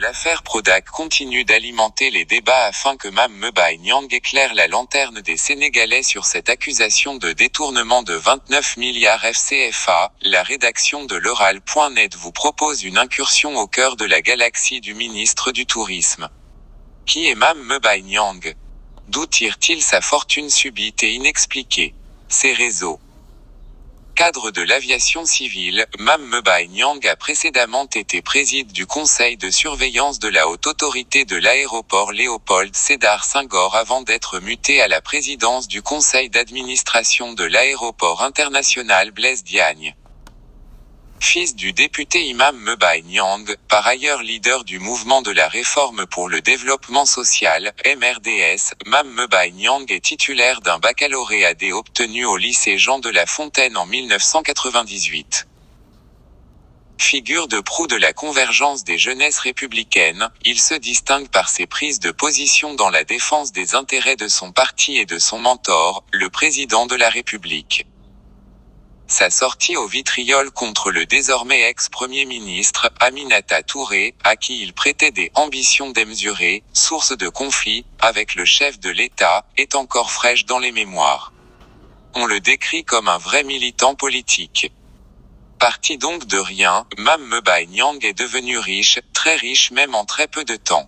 L'affaire Prodac continue d'alimenter les débats afin que Mame Mbaye Niang éclaire la lanterne des Sénégalais sur cette accusation de détournement de 29 milliards FCFA. La rédaction de l'Oral.net vous propose une incursion au cœur de la galaxie du ministre du Tourisme. Qui est Mame Mbaye Niang? D'où tire-t-il sa fortune subite et inexpliquée? Ses réseaux. Cadre de l'aviation civile, Mame Mbaye Niang a précédemment été président du conseil de surveillance de la haute autorité de l'aéroport Léopold Sédar Senghor avant d'être muté à la présidence du conseil d'administration de l'aéroport international Blaise Diagne. Fils du député Mame Mbaye Niang, par ailleurs leader du mouvement de la réforme pour le développement social, MRDS, Mame Mbaye Niang est titulaire d'un baccalauréat D obtenu au lycée Jean de La Fontaine en 1998. Figure de proue de la convergence des jeunesses républicaines, il se distingue par ses prises de position dans la défense des intérêts de son parti et de son mentor, le président de la République. Sa sortie au vitriol contre le désormais ex-premier ministre, Aminata Touré, à qui il prêtait des ambitions démesurées, source de conflits, avec le chef de l'État, est encore fraîche dans les mémoires. On le décrit comme un vrai militant politique. Parti donc de rien, Mame Mbaye Niang est devenu riche, très riche même en très peu de temps.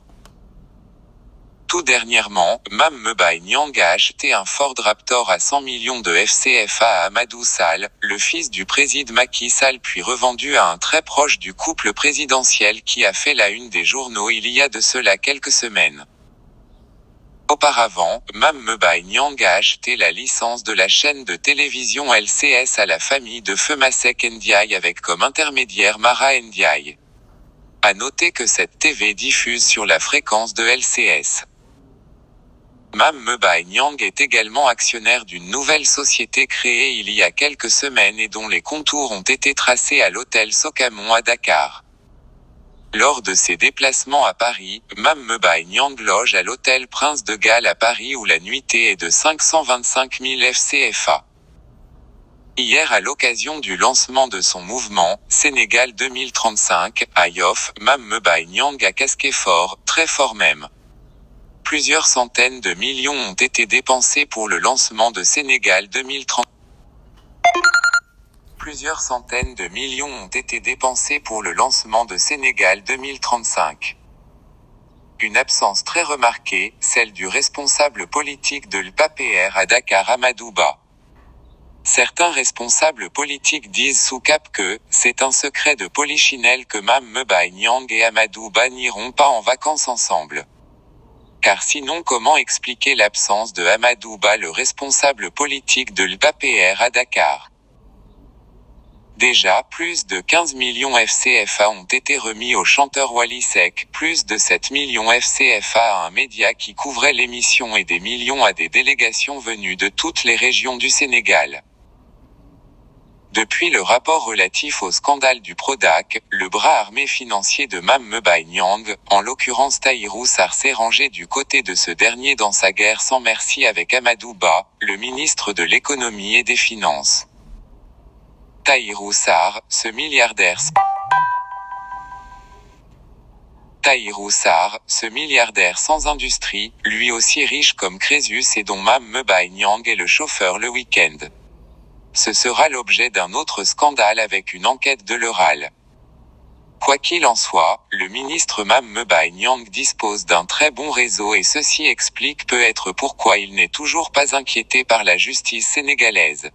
Tout dernièrement, Mame Mbaye Niang a acheté un Ford Raptor à 100 millions de FCFA à Amadou Sall, le fils du président Macky Sall, puis revendu à un très proche du couple présidentiel qui a fait la une des journaux il y a de cela quelques semaines. Auparavant, Mame Mbaye Niang a acheté la licence de la chaîne de télévision LCS à la famille de Feu Masek Ndiaye avec comme intermédiaire Mara Ndiaye. À noter que cette TV diffuse sur la fréquence de LCS. Mame Mbaye Niang est également actionnaire d'une nouvelle société créée il y a quelques semaines et dont les contours ont été tracés à l'hôtel Socamon à Dakar. Lors de ses déplacements à Paris, Mame Mbaye Niang loge à l'hôtel Prince de Galles à Paris où la nuitée est de 525 000 FCFA. Hier à l'occasion du lancement de son mouvement, Sénégal 2035, à Yoff, Mame Mbaye Niang a casqué fort, très fort même. Plusieurs centaines de millions ont été dépensés pour le lancement de Sénégal 2030. Plusieurs centaines de millions ont été dépensés pour le lancement de Sénégal 2035. Une absence très remarquée, celle du responsable politique de l'UPAPR à Dakar Amadou Ba. Certains responsables politiques disent sous cap que c'est un secret de polichinelle que Mame Mbaye Niang et Amadou Ba n'iront pas en vacances ensemble. Car sinon comment expliquer l'absence de Amadou Ba, le responsable politique de l'UPAPR à Dakar? Déjà, plus de 15 millions FCFA ont été remis au chanteur Wally Seck, plus de 7 millions FCFA à un média qui couvrait l'émission et des millions à des délégations venues de toutes les régions du Sénégal. Depuis le rapport relatif au scandale du Prodac, le bras armé financier de Mame Mbaye Niang, en l'occurrence Tahirou Sarr, s'est rangé du côté de ce dernier dans sa guerre sans merci avec Amadou Ba, le ministre de l'économie et des finances. Tahirou Sarr, ce milliardaire sans industrie, lui aussi riche comme Crésus et dont Mame Mbaye Niang est le chauffeur le week-end. Ce sera l'objet d'un autre scandale avec une enquête de l'Oral. Quoi qu'il en soit, le ministre Mame Mbaye Niang dispose d'un très bon réseau et ceci explique peut-être pourquoi il n'est toujours pas inquiété par la justice sénégalaise.